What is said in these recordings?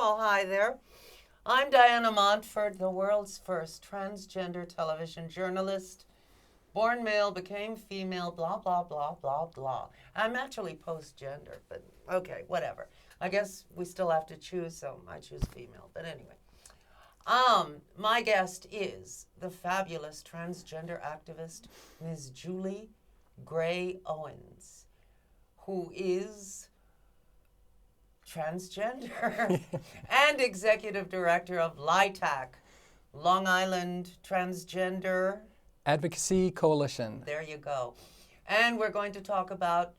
Oh, hi there. I'm Diana Montfort, the world's first transgender television journalist. Born male, became female, blah, blah, blah, blah, blah. I'm actually post-gender, but okay, whatever. I guess we still have to choose, so I choose female, but anyway. My guest is the fabulous transgender activist, Ms. Juli-Grey Owens, who is transgender and executive director of LITAC, Long Island Transgender Advocacy Coalition. There you go. And we're going to talk about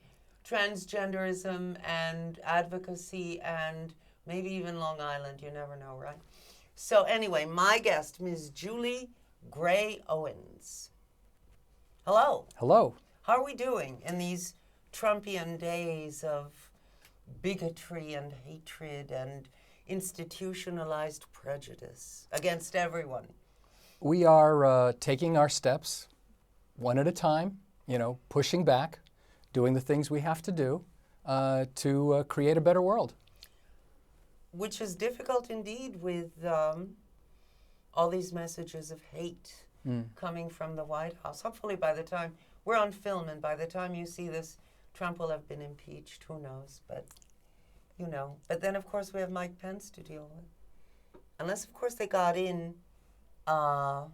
transgenderism and advocacy and maybe even Long Island. You never know, right? So anyway, my guest, Ms. Juli-Grey Owens. Hello. Hello. How are we doing in these Trumpian days of bigotry and hatred and institutionalized prejudice against everyone? We are taking our steps one at a time, pushing back, doing the things we have to do to create a better world. Which is difficult indeed with all these messages of hate coming from the White House. Hopefully by the time we're on film and by the time you see this, Trump will have been impeached. Who knows? But, But then, of course, we have Mike Pence to deal with. Unless, of course, they got in bogusly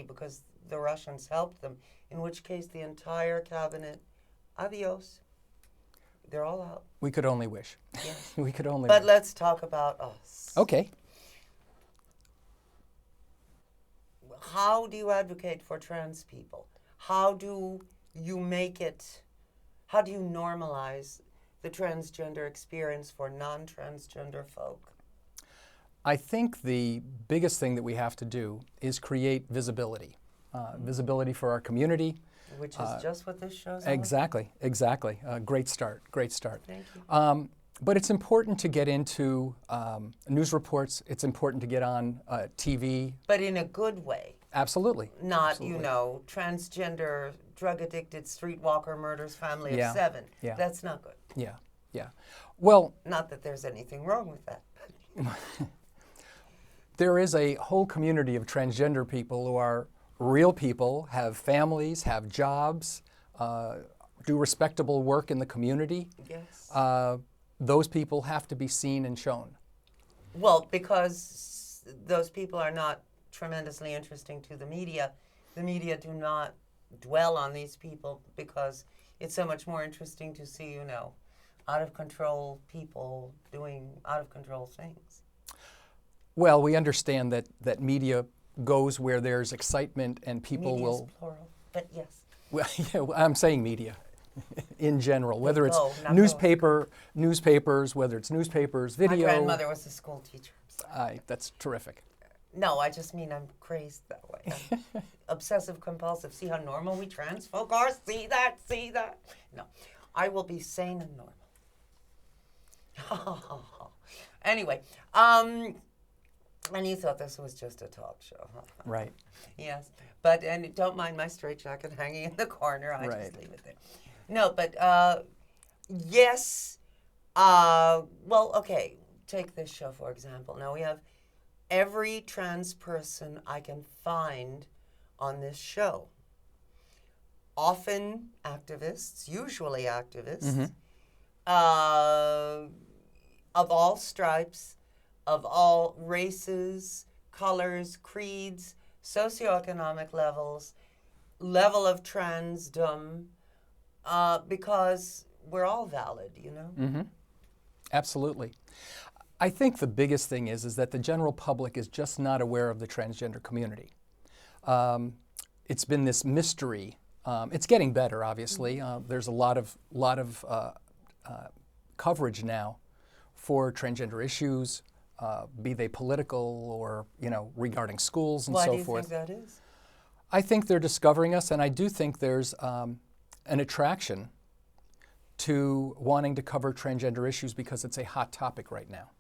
because the Russians helped them, in which case the entire cabinet, adios. They're all out. We could only wish. Yes. We could only But wish. let's talk about us. Okay. How do you advocate for trans people? How do you normalize the transgender experience for non-transgender folk? I think the biggest thing that we have to do is create visibility. Visibility for our community. Which is just what this show's on. Exactly. Great start. Thank you. But it's important to get into news reports. It's important to get on TV. But in a good way. Absolutely. Not, Absolutely. Transgender, drug-addicted, streetwalker murders family Yeah. of 7. Yeah. That's not good. Yeah. Well, Not that there's anything wrong with that. there is a whole community of transgender people who are real people, have families, have jobs, do respectable work in the community. Yes. Those people have to be seen and shown. Well, because those people are not tremendously interesting to the media do not dwell on these people because it's so much more interesting to see, out-of-control people doing out-of-control things. Well, we understand that media goes where there's excitement and people Media will... is plural, but yes. Well, yeah, I'm saying media in general, whether it's not newspapers, whether it's newspapers, video. My grandmother was a school teacher. That's terrific. No, I just mean I'm crazed that way. I'm obsessive compulsive. See how normal we trans folk are? See that? No, I will be sane and normal. Anyway, and you thought this was just a talk show, huh? Right. Yes, but and don't mind my straitjacket hanging in the corner. I Right. just leave it there. No, but yes. Well, okay. Take this show for example. Now we have every trans person I can find on this show. Often activists, usually activists, of all stripes, of all races, colors, creeds, socioeconomic levels, level of transdom, because we're all valid, Absolutely. I think the biggest thing is that the general public is just not aware of the transgender community. It's been this mystery. It's getting better, obviously. There's a lot of coverage now for transgender issues, be they political or regarding schools and so forth. Why do you think that is? I think they're discovering us, and I do think there's an attraction to wanting to cover transgender issues because it's a hot topic right now.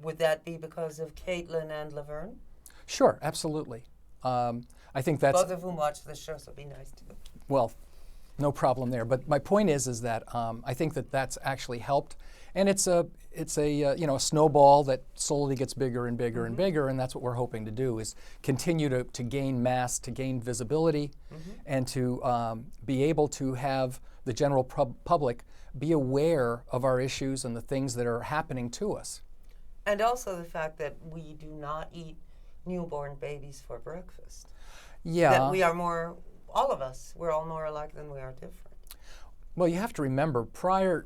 Would that be because of Caitlin and Laverne? Sure, absolutely. I think that's... Both of whom watch the show, so be nice to them. Well, No problem there. But my point is that I think that that's actually helped, and it's a a snowball that slowly gets bigger and bigger and bigger, and that's what we're hoping to do is continue to gain mass, to gain visibility, and to be able to have the general public be aware of our issues and the things that are happening to us. And also the fact that we do not eat newborn babies for breakfast. Yeah. That we are more, all of us, we're all more alike than we are different. Well, you have to remember probably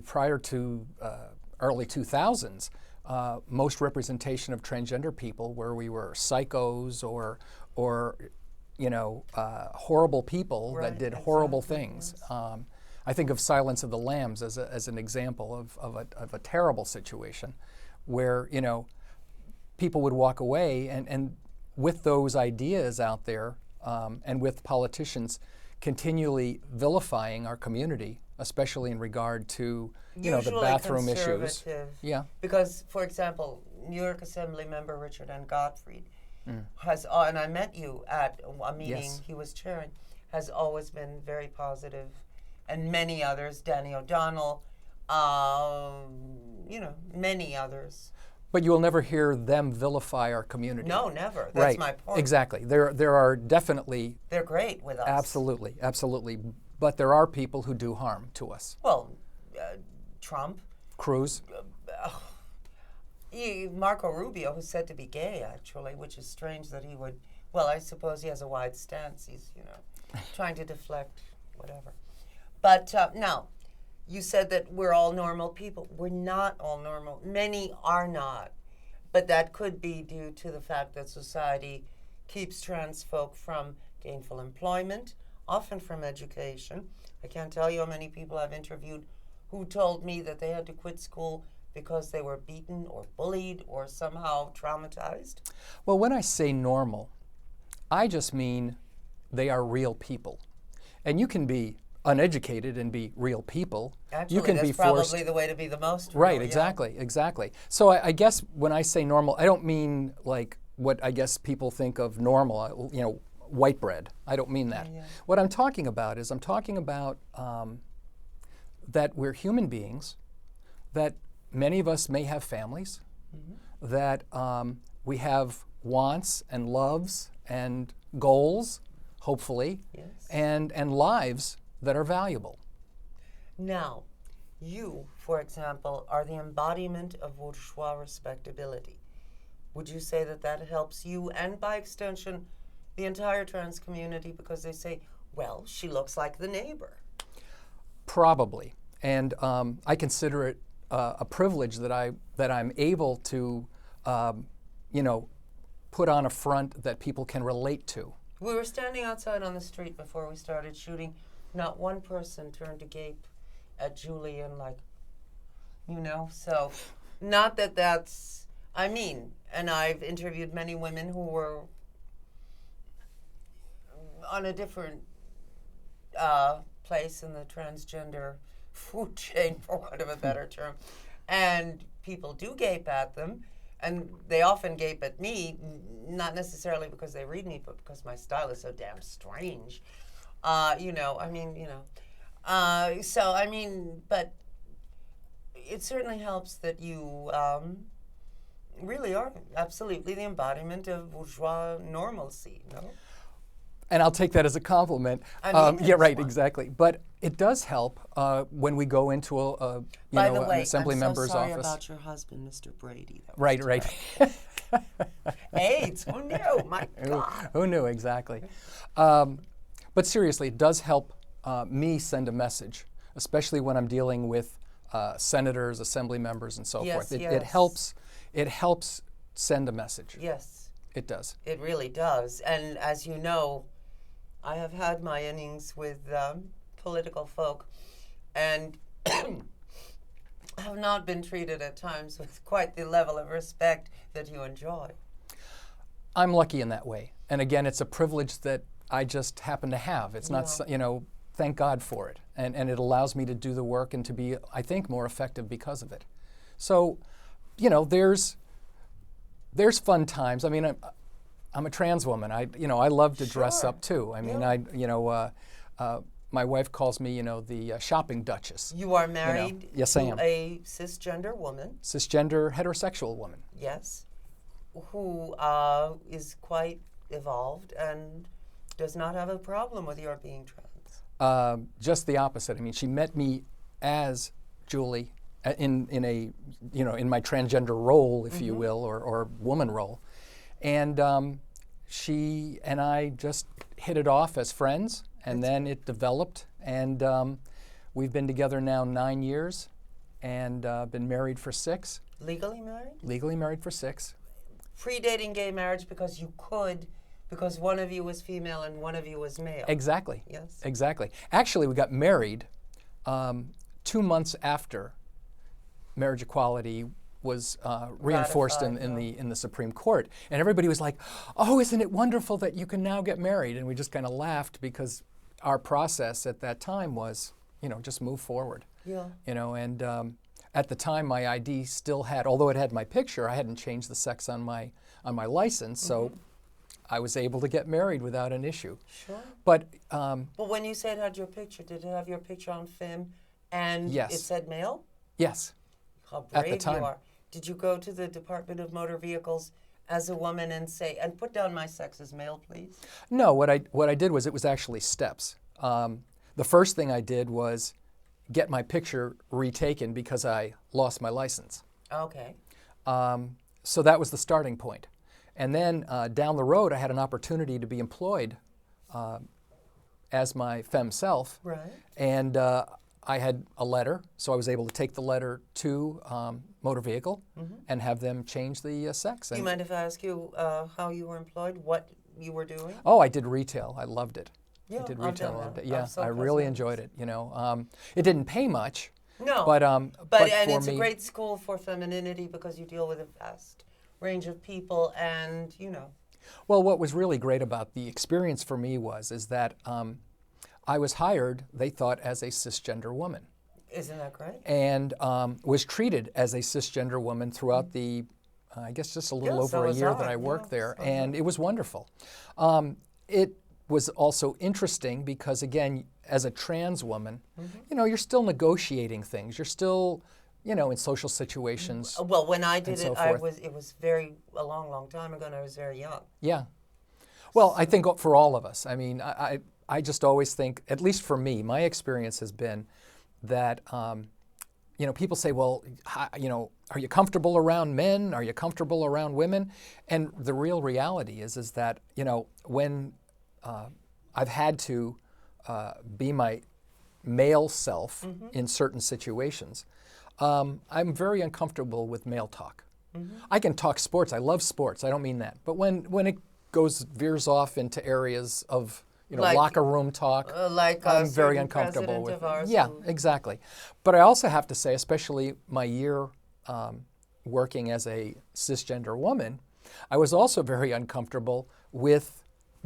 prior to early 2000s, most representation of transgender people where we were psychos or horrible people that did horrible things. Yes. I think of Silence of the Lambs as an example of a terrible situation where, people would walk away and with those ideas out there and with politicians continually vilifying our community, especially in regard to, the bathroom issues. Yeah. Because, for example, New York Assembly member Richard N. Gottfried has, and I met you at a meeting he was chairing, has always been very positive, and many others, Danny O'Donnell, many others. But you will never hear them vilify our community. No, never. That's my point. Exactly. There are definitely... They're great with us. Absolutely, absolutely. But there are people who do harm to us. Well, Trump. Cruz. Marco Rubio, who's said to be gay, actually, which is strange that he would... Well, I suppose he has a wide stance. He's, trying to deflect, whatever. But now... You said that we're all normal people. We're not all normal. Many are not. But that could be due to the fact that society keeps trans folk from gainful employment, often from education. I can't tell you how many people I've interviewed who told me that they had to quit school because they were beaten or bullied or somehow traumatized. Well, when I say normal, I just mean they are real people. And you can be uneducated and be real people. Actually, you can that's be forced, probably the way to be the most real. Right, exactly. So I guess when I say normal, I don't mean like what I guess people think of normal, white bread. I don't mean that. Yeah. What I'm talking about is that we're human beings, that many of us may have families, that we have wants and loves and goals, hopefully, and lives that are valuable. Now, you, for example, are the embodiment of bourgeois respectability. Would you say that that helps you and, by extension, the entire trans community because they say, well, she looks like the neighbor? Probably. And I consider it a privilege that I'm able to, put on a front that people can relate to. We were standing outside on the street before we started shooting. Not one person turned to gape at Julie and so not that that's, and I've interviewed many women who were on a different place in the transgender food chain, for want of a better term, and people do gape at them, and they often gape at me, not necessarily because they read me, but because my style is so damn strange. But it certainly helps that you really are absolutely the embodiment of bourgeois normalcy, no? And I'll take that as a compliment. Yeah, right, exactly. But it does help when we go into an assembly member's office. By the way, I'm so sorry about your husband, Mr. Brady. Right. AIDS, who knew? My God. Who knew, exactly. But seriously, it does help me send a message, especially when I'm dealing with senators, assembly members, and so forth. It helps send a message. Yes. It does. It really does. And as you know, I have had my innings with political folk and have not been treated at times with quite the level of respect that you enjoy. I'm lucky in that way. And again, it's a privilege that I just happen to have. It's not, thank God for it. And it allows me to do the work and to be, I think, more effective because of it. So, there's fun times. I'm a trans woman. I love to dress up too. my wife calls me, the shopping duchess. You are married Yes, I to am. a cisgender woman. Cisgender heterosexual woman. Yes, who is quite evolved and does not have a problem with your being trans. Just the opposite. I mean, she met me as Julie in my transgender role, if you will, or woman role, and she and I just hit it off as friends, and then it developed, and we've been together now 9 years, and been married for 6. Legally married? Legally married for 6. Predating gay marriage because you could, because one of you was female and one of you was male. Exactly. Yes. Exactly. Actually, we got married 2 months after marriage equality was reinforced in the Supreme Court, and everybody was like, "Oh, isn't it wonderful that you can now get married?" And we just kind of laughed because our process at that time was, just move forward. Yeah. And at the time, my ID still had, although it had my picture, I hadn't changed the sex on my license, so I was able to get married without an issue. Sure. But when you said it had your picture, did it have your picture on film and Yes. it said male? yes, How At the brave time. you are. Did you go to the Department of Motor Vehicles as a woman and say, and put down my sex as male, please? no. What I did was, it was actually steps. The first thing I did was get my picture retaken because I lost my license. Okay. So that was the starting point. And then down the road, I had an opportunity to be employed as my femme self. Right. And I had a letter, so I was able to take the letter to motor vehicle and have them change the sex. Do you mind if I ask you how you were employed, what you were doing? Oh, I did retail. I loved it. Yeah, I did I've retail. done I loved that. it. Yeah, I've sold I really cosmetics. enjoyed it. It didn't pay much, No. but and for it's me, a great school for femininity because you deal with a vast range of people and, well, what was really great about the experience for me is that I was hired, they thought, as a cisgender woman, isn't that great? and was treated as a cisgender woman throughout the, I guess, just a little so over a was year I. that I worked Yeah, there, so and it was wonderful. It was also interesting because, again, as a trans woman, you're still negotiating things. You're still, in social situations. Well, when I did and so it, forth. it was a long time ago and I was very young. Yeah. Well, I think for all of us. I mean, I just always think, at least for me, my experience has been that, people say, well, are you comfortable around men? Are you comfortable around women? And the real reality is that, when I've had to be my male self in certain situations, I'm very uncomfortable with male talk. I can talk sports. I love sports. I don't mean that. But when it veers off into areas of Like- locker room talk, Like I'm a very certain uncomfortable president with of ours Yeah, who- exactly. But I also have to say, especially my year working as a cisgender woman, I was also very uncomfortable with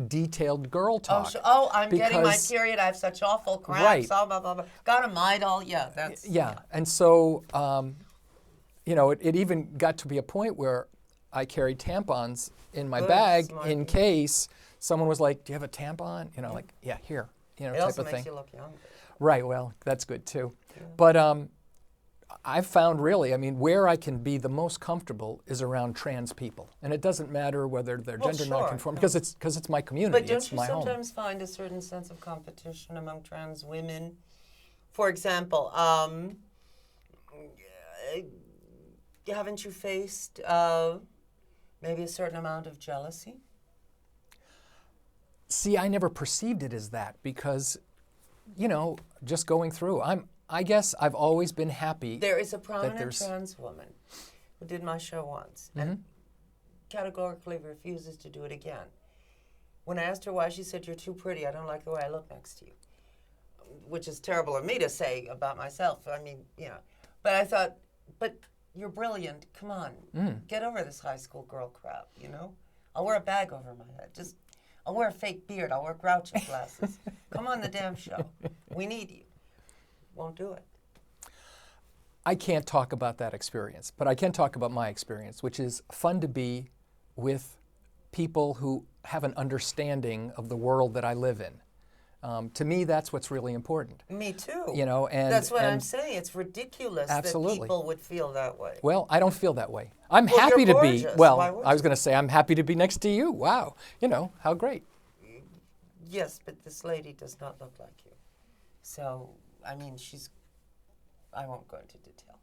detailed girl talk. I'm getting my because- period. I have such awful cramps. Right. Blah, blah, blah, blah. Got a Midol. Yeah, that's... Yeah, and so it even got to be a point where I carried tampons in my Good, bag smart. in case someone was like, "Do you have a tampon?" Like, "Yeah, here," It type also of makes thing. you look younger. Right. Well, that's good too. But I've found really, where I can be the most comfortable is around trans people, and it doesn't matter whether they're Well, gender sure, nonconforming, no. because it's my community, But don't it's you my home. sometimes find a certain sense of competition among trans women? For example, haven't you faced maybe a certain amount of jealousy? See, I never perceived it as that because, just going through, I guess I've always been happy. There is a prominent there's- trans woman who did my show once and categorically refuses to do it again. When I asked her why, she said, "You're too pretty. I don't like the way I look next to you," which is terrible of me to say about myself. But I thought, but you're brilliant. Come on, get over this high school girl crap, I'll wear a bag over my head. I'll wear a fake beard. I'll wear Groucho glasses. Come on the damn show. We need you. Won't do it. I can't talk about that experience, but I can talk about my experience, which is fun to be with people who have an understanding of the world that I live in. To me, that's what's really important. Me too. You know, and that's what I'm and- saying. It's ridiculous Absolutely. that people would feel that way. Well, I don't feel that way. I'm Well, happy you're to be. gorgeous. Well, Why would I was you? going to say I'm happy to be next to you. Wow, you know how great. Yes, but this lady does not look like you. So, I mean, I won't go into detail.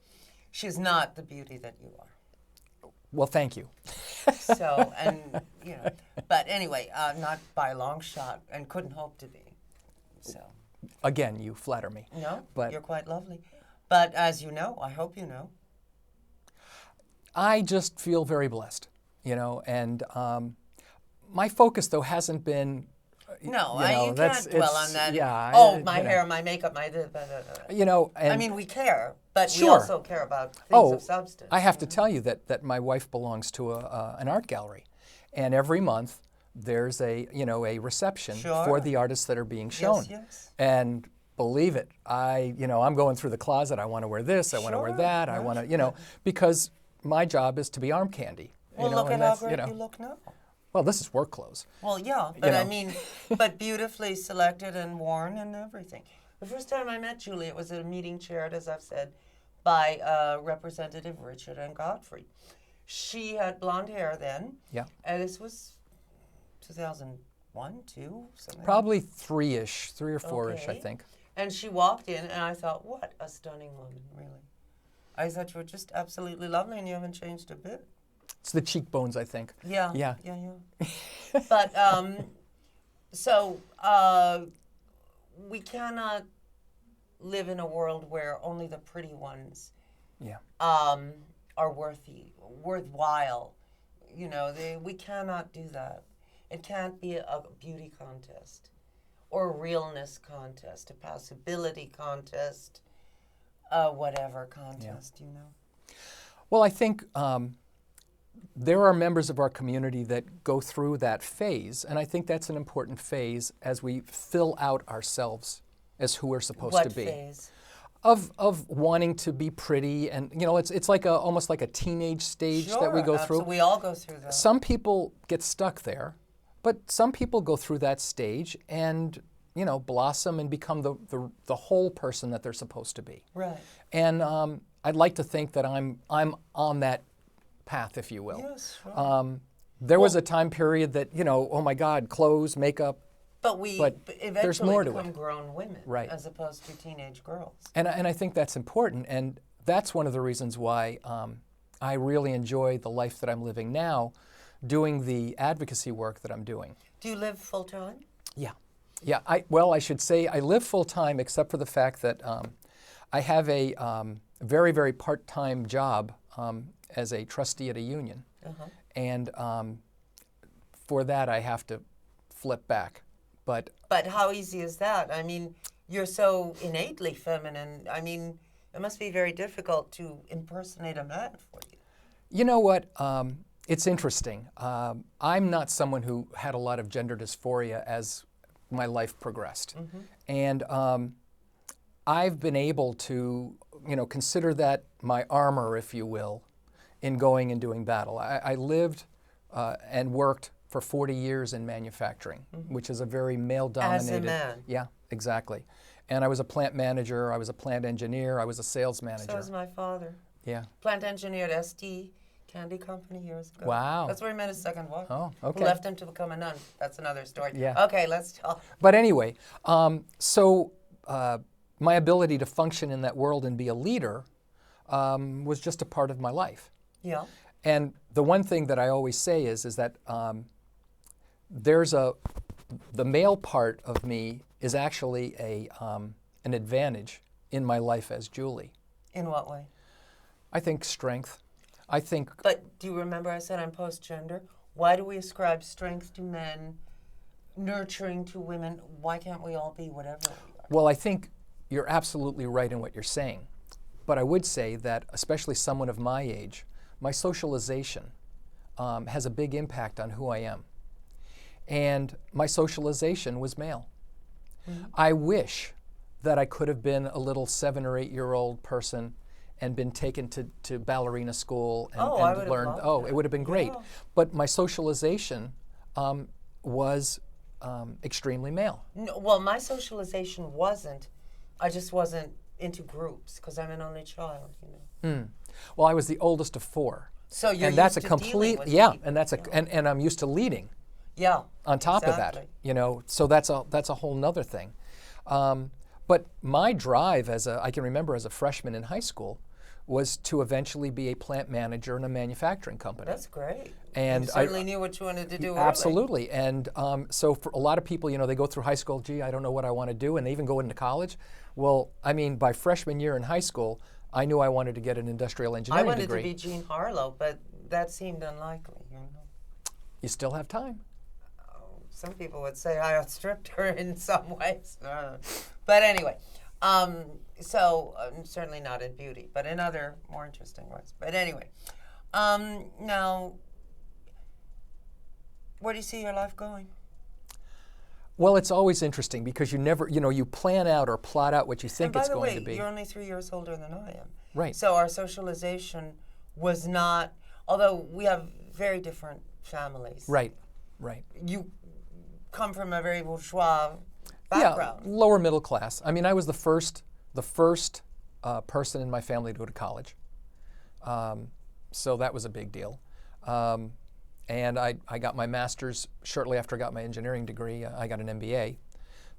She's not the beauty that you are. Well, thank you. So, and, you know, but anyway, not by a long shot, and couldn't hope to be. So, Again, you flatter me. no, But- you're quite lovely. But as you know, I hope you know, I just feel very blessed, you know, and my focus though hasn't been. no, You know, you that's- can't dwell it's- on that. yeah, Oh, my you know. hair, my makeup, my. You know, and I mean, we care, but we Sure. also care about things oh, of substance. I have to tell you that my wife belongs to an art gallery, and every month there's a reception Sure. for the artists that are being shown. yes. And believe it, I'm going through the closet. I want to wear this. I want to wear Sure, that. I want to, because my job is to be arm candy. Well, look and at how that's, great you look now. Well, this is work clothes. Well, yeah, but I know. mean, but beautifully selected and worn and everything. The first time I met Julie, it was at a meeting chaired, as I've said, by Representative Richard and Godfrey. She had blonde hair then. Yeah. And this was 2001, 2, something. Probably three or four-ish, I Okay. think. And she walked in, and I thought, what a stunning woman, really. I thought you were just absolutely lovely, and you haven't changed a bit. It's the cheekbones, I think. Yeah. Yeah. But so we cannot live in a world where only the pretty ones Yeah. are worthwhile. You know, we cannot do that. It can't be a beauty contest or a realness contest, a possibility contest, whatever contest, you know. Well, I think there are members of our community that go through that phase, and I think that's an important phase as we fill out ourselves as who we're supposed What to be. phase? Of wanting to be pretty, and it's like almost like a teenage stage that we go through. We all go through that. Some people get stuck there, but some people go through that stage and blossom and become the whole person that they're supposed to be. Right. And I'd like to think that I'm on that path, if you will. Yes, sure. There was a time period that oh my God, clothes, makeup, But we but eventually there's more to become it. grown women, Right. as opposed to teenage girls. and I think that's important, and that's one of the reasons why I really enjoy the life that I'm living now, doing the advocacy work that I'm doing. Do you live full time? Yeah. Yeah, I should say I live full-time except for the fact that I have a very, very part-time job as a trustee at a union. Uh-huh. And for that I have to flip back. But how easy is that? I mean, you're so innately feminine. I mean, it must be very difficult to impersonate a man for you. you know what? It's interesting. I'm not someone who had a lot of gender dysphoria as my life progressed. Mm-hmm. And I've been able to, consider that my armor, if you will, in going and doing battle. I lived and worked for 40 years in manufacturing, which is a very male-dominated. As a man. Yeah, exactly. And I was a plant manager, I was a plant engineer, I was a sales manager. So is my father. Yeah. Plant engineer at ST Candy Company years ago. Wow. That's where he met his second wife. Oh, okay. Who left him to become a nun. That's another story. Yeah. Okay, let's talk. But anyway, my ability to function in that world and be a leader was just a part of my life. Yeah. And the one thing that I always say is that the male part of me is actually an advantage in my life as Julie. In what way? I think strength. I think But do you remember I said I'm post-gender? Why do we ascribe strength to men, nurturing to women? Why can't we all be whatever we are? Well, I think you're absolutely right in what you're saying. But I would say that, especially someone of my age, my socialization has a big impact on who I am. And my socialization was male. Mm-hmm. I wish that I could have been a little 7 or 8 year old person and been taken to ballerina school and, I would have learned. loved Oh, that. it would have been great. Yeah. But my socialization was extremely male. No, well, my socialization wasn't. I just wasn't into groups because I'm an only child, you know. Well, I was the oldest of 4. So you're and that's used a to complete dealing with yeah, people. and that's a Yeah. and I'm used to leading Yeah. on top of exactly. that, you know. So that's a whole nother thing. But my drive I can remember as a freshman in high school, was to eventually be a plant manager in a manufacturing company. That's great. And you certainly knew what you wanted to do early. Absolutely. And so for a lot of people, you know, they go through high school, gee, I don't know what I want to do, and they even go into college. Well, I mean, by freshman year in high school, I knew I wanted to get an industrial I engineering wanted degree. to be Jean Harlow, but that seemed unlikely, you know. You still have time. Some people would say I outstripped her in some ways. But anyway, so certainly not in beauty, but in other more interesting ways. But anyway, now, where do you see your life going? Well, it's always interesting because you never, you know, you plan out or plot out what you think it's going to be. You're only 3 years older than I am. Right. So our socialization was not, although we have very different families. Right, right. You come from a very bourgeois background. Yeah, lower middle class. I mean, I was the first person in my family to go to college. So that was a big deal. And I got my master's shortly after I got my engineering degree. I got an MBA.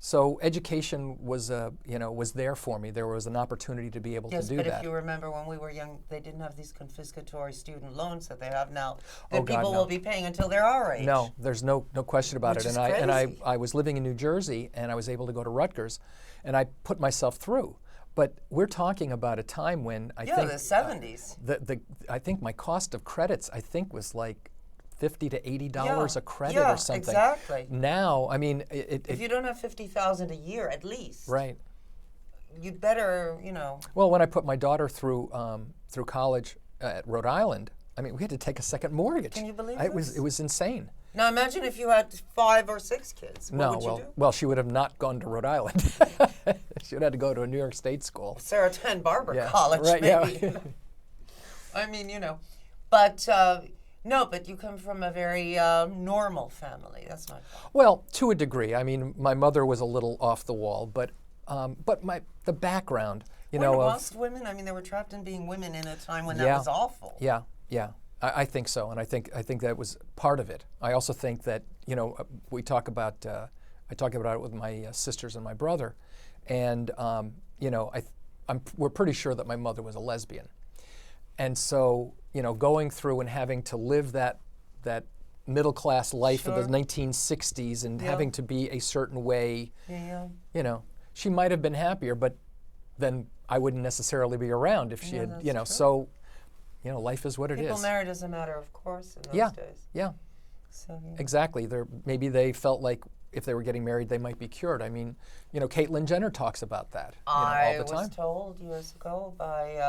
So education was, was there for me. There was an opportunity to be able to do that. Yes, but if you remember when we were young, they didn't have these confiscatory student loans that they have now that Oh, God, people no. will be paying until they're our age. No, there's no question about Which it. is And crazy. I was living in New Jersey, and I was able to go to Rutgers, and I put myself through. But we're talking about a time when I think the 70s. I think my cost of credits was like $50 to $80 a credit or something. Exactly. Now, I mean, If you don't have $50,000 a year at least, right. you'd better, you know. Well, when I put my daughter through college at Rhode Island, I mean, we had to take a second mortgage. Can you believe It this? was insane. Now imagine if you had 5 or 6 kids. What would you do? Well, she would have not gone to Rhode Island. She would have had to go to a New York State school. Sarah Ten Barber Yeah, College, right, maybe. yeah. I mean, you know, but no, but you come from a very normal family. That's not. Well, to a degree. I mean, my mother was a little off the wall, but the background, Weren't most women? I mean, they were trapped in being women in a time when that was awful. Yeah, yeah. I think so, and I think that was part of it. I also think that, you know, I talk about it with my sisters and my brother, and you know, we're pretty sure that my mother was a lesbian, and so, you know, going through and having to live that middle class life of the 1960s and having to be a certain way, you know, she might have been happier, but then I wouldn't necessarily be around if she had, you know, true. So. You know, life is what it is. People married as a matter of course in those days. Yeah, So, yeah. exactly. Maybe they felt like if they were getting married, they might be cured. I mean, you know, Caitlyn Jenner talks about that all the time. I was told years ago by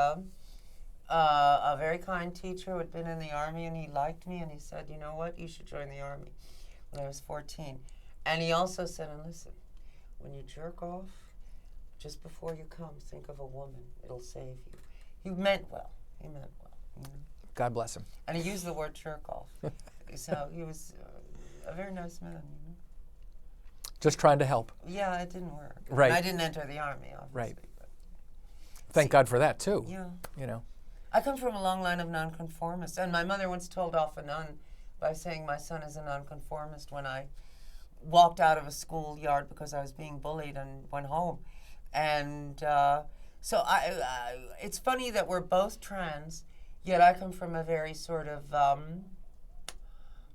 a very kind teacher who had been in the Army, and he liked me, and he said, you know what, you should join the Army when I was 14. And he also said, and listen, when you jerk off, just before you come, think of a woman. It'll save you. He meant well. He meant well. You know? God bless him. And he used the word jerk off. So he was a very nice man, you know. Just trying to help. Yeah, it didn't work. Right. And I didn't enter the Army, obviously. Right. But Thank God for that too. yeah. You know. I come from a long line of nonconformists, and my mother once told off a nun by saying my son is a nonconformist when I walked out of a schoolyard because I was being bullied and went home. And so it's funny that we're both trans, yet I come from a very sort of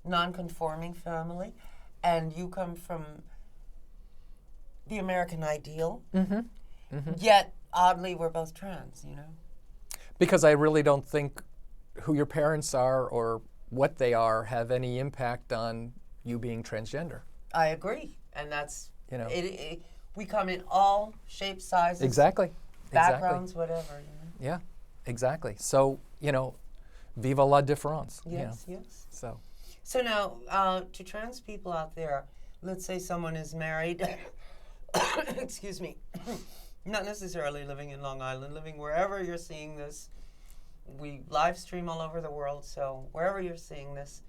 non-conforming family, and you come from the American ideal. Mm-hmm. Mm-hmm. Yet, oddly, we're both trans, you know? Because I really don't think who your parents are or what they are have any impact on you being transgender. I agree, and that's, You know. We come in all shapes, sizes, Exactly. backgrounds, whatever, you know? Yeah, exactly. So, you know, viva la différence. You know. Yes, yes. So now, to trans people out there, let's say someone is married, excuse me, not necessarily living in Long Island, living wherever you're seeing this. We live stream all over the world, so wherever you're seeing this,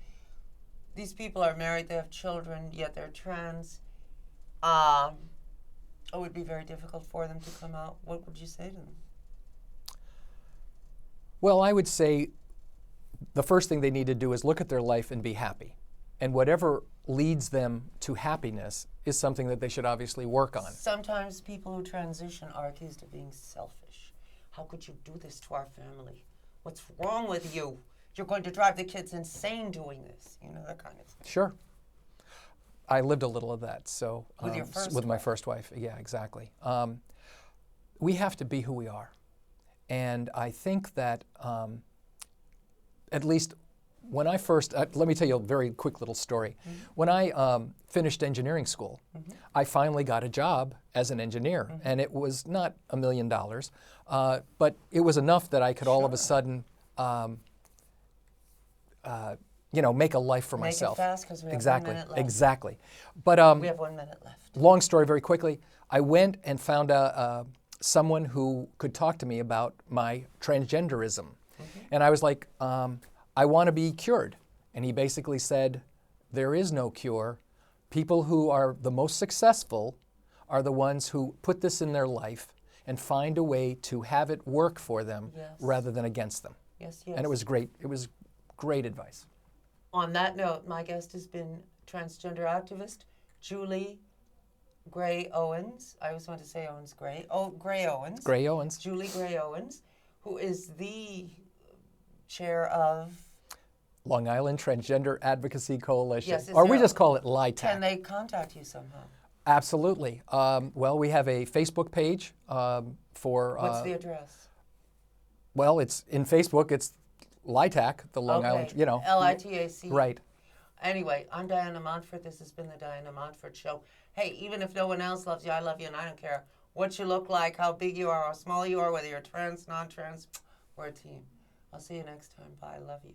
these people are married, they have children, yet they're trans. It would be very difficult for them to come out. What would you say to them? Well, I would say the first thing they need to do is look at their life and be happy. And whatever leads them to happiness is something that they should obviously work on. Sometimes people who transition are accused of being selfish. How could you do this to our family? What's wrong with you? You're going to drive the kids insane doing this. You know, that kind of thing. Sure. I lived a little of that. So With your first with my wife? first wife, yeah, exactly. We have to be who we are, and I think that at least when I first, let me tell you a very quick little story. Mm-hmm. When I finished engineering school, Mm-hmm. I finally got a job as an engineer, Mm-hmm. and it was not $1 million, but it was enough that I could all of a sudden, make a life for Make myself. it fast because we have Exactly, 1 minute left. exactly. But We have 1 minute left. long story very quickly, I went and found someone who could talk to me about my transgenderism. Mm-hmm. And I was like, I want to be cured. And he basically said, there is no cure. People who are the most successful are the ones who put this in their life and find a way to have it work for them Yes. rather than against them. Yes, yes. And it was great. It was great advice. On that note, my guest has been transgender activist Juli-Grey Owens. I always want to say Owens Gray. Oh, Gray Owens. Gray Owens. Juli-Grey Owens, who is the chair of. Long Island Transgender Advocacy Coalition. Yes, is or we there- just call it LITAC. Can they contact you somehow? Absolutely. Well, we have a Facebook page for. What's the address? Well, it's in Facebook. It's LITAC, the Long Island. LITAC. Right. Anyway, I'm Diana Montfort. This has been the Diana Montfort Show. Hey, even if no one else loves you, I love you, and I don't care what you look like, how big you are, how small you are, whether you're trans, non-trans. We're a team. I'll see you next time. Bye. I love you.